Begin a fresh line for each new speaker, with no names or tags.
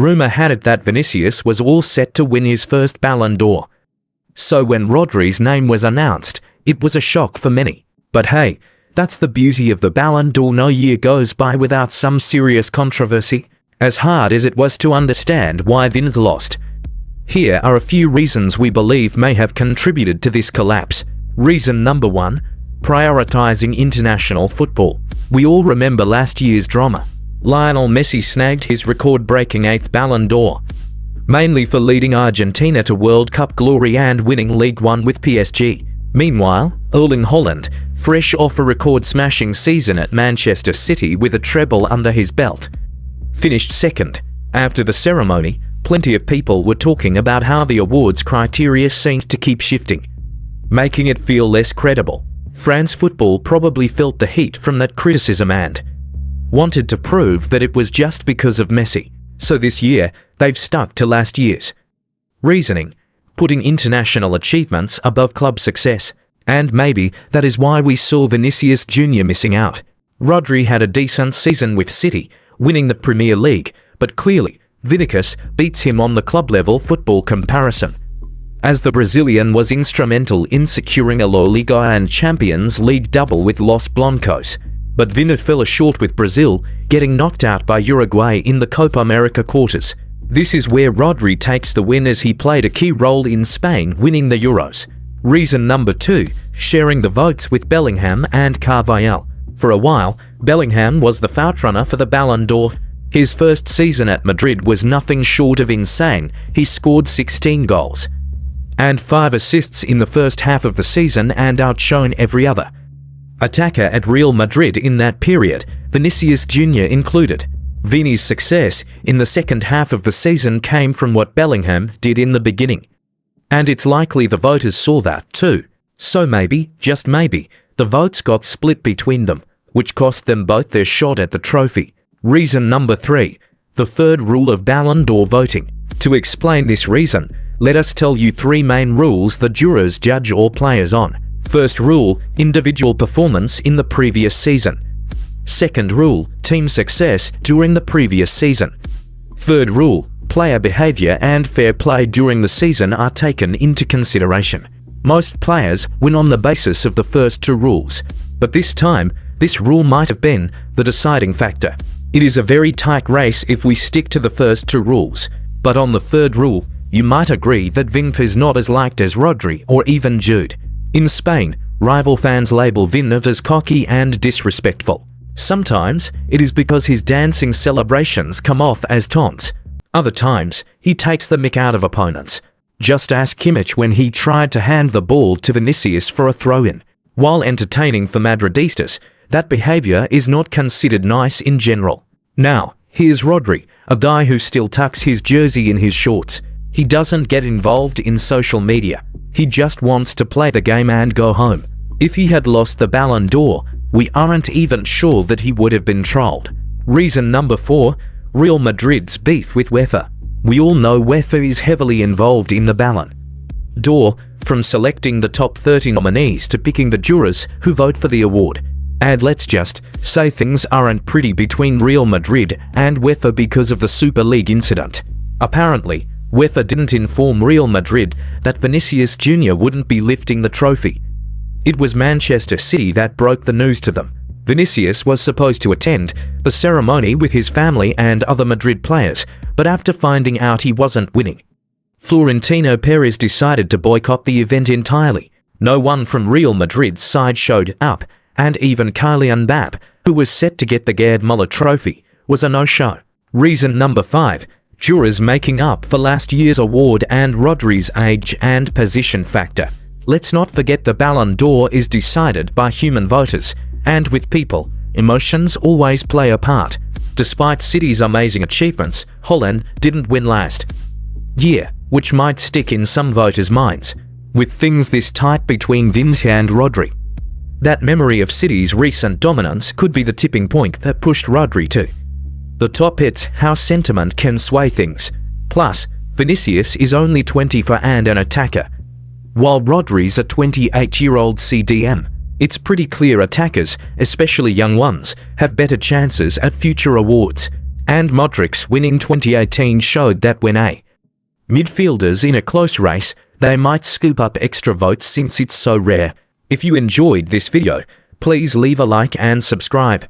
Rumor had it that Vinicius was all set to win his first Ballon d'Or. So when Rodri's name was announced, it was a shock for many. But hey, that's the beauty of the Ballon d'Or. No year goes by without some serious controversy, as hard as it was to understand why Vinicius lost. Here are a few reasons we believe may have contributed to this collapse. Reason number 1. Prioritizing international football. We all remember last year's drama. Lionel Messi snagged his record-breaking 8th Ballon d'Or, mainly for leading Argentina to World Cup glory and winning League One with PSG. Meanwhile, Erling Haaland, fresh off a record-smashing season at Manchester City with a treble under his belt, finished second. After the ceremony, plenty of people were talking about how the awards criteria seemed to keep shifting, making it feel less credible. France Football probably felt the heat from that criticism and wanted to prove that it was just because of Messi. So this year, they've stuck to last year's reasoning, putting international achievements above club success. And maybe that is why we saw Vinicius Junior missing out. Rodri had a decent season with City, winning the Premier League, but clearly, Vinicius beats him on the club-level football comparison, as the Brazilian was instrumental in securing a La Liga and Champions League double with Los Blancos. But Vinicius fell short with Brazil, getting knocked out by Uruguay in the Copa America quarters. This is where Rodri takes the win, as he played a key role in Spain winning the Euros. Reason number 2, sharing the votes with Bellingham and Carvajal. For a while, Bellingham was the frontrunner for the Ballon d'Or. His first season at Madrid was nothing short of insane. He scored 16 goals and 5 assists in the first half of the season and outshone every other attacker at Real Madrid in that period, Vinicius Junior included. Vini's success in the second half of the season came from what Bellingham did in the beginning, and it's likely the voters saw that too. So maybe, just maybe, the votes got split between them, which cost them both their shot at the trophy. Reason number 3, the third rule of Ballon d'Or voting. To explain this reason, let us tell you 3 main rules the jurors judge all players on. First rule, individual performance in the previous season. Second rule, team success during the previous season. Third rule, player behavior and fair play during the season are taken into consideration. Most players win on the basis of the first 2 rules, but this time, this rule might have been the deciding factor. It is a very tight race if we stick to the first 2 rules, but on the third rule, you might agree that Vinicius is not as liked as Rodri or even Jude. In Spain, rival fans label Vinicius as cocky and disrespectful. Sometimes, it is because his dancing celebrations come off as taunts. Other times, he takes the mick out of opponents. Just ask Kimmich when he tried to hand the ball to Vinicius for a throw-in. While entertaining for Madridistas, that behavior is not considered nice in general. Now, here's Rodri, a guy who still tucks his jersey in his shorts. He doesn't get involved in social media. He just wants to play the game and go home. If he had lost the Ballon d'Or, we aren't even sure that he would have been trolled. Reason number 4, Real Madrid's beef with UEFA. We all know UEFA is heavily involved in the Ballon d'Or, from selecting the top 30 nominees to picking the jurors who vote for the award. And let's just say things aren't pretty between Real Madrid and UEFA because of the Super League incident. Apparently, UEFA didn't inform Real Madrid that Vinicius Junior wouldn't be lifting the trophy. It was Manchester City that broke the news to them. Vinicius was supposed to attend the ceremony with his family and other Madrid players, but after finding out he wasn't winning, Florentino Perez decided to boycott the event entirely. No one from Real Madrid's side showed up, and even Kylian Mbappé, who was set to get the Gerd Müller trophy, was a no-show. Reason number 5, jurors making up for last year's award and Rodri's age and position factor. Let's not forget the Ballon d'Or is decided by human voters, and with people, emotions always play a part. Despite City's amazing achievements, Haaland didn't win last year, which might stick in some voters' minds. With things this tight between Vinicius and Rodri, that memory of City's recent dominance could be the tipping point that pushed Rodri to the top. It's how sentiment can sway things. Plus, Vinicius is only 24 and an attacker, while Rodri's a 28-year-old CDM. It's pretty clear attackers, especially young ones, have better chances at future awards. And Modric's win in 2018 showed that when midfielders in a close race, they might scoop up extra votes since it's so rare. If you enjoyed this video, please leave a like and subscribe.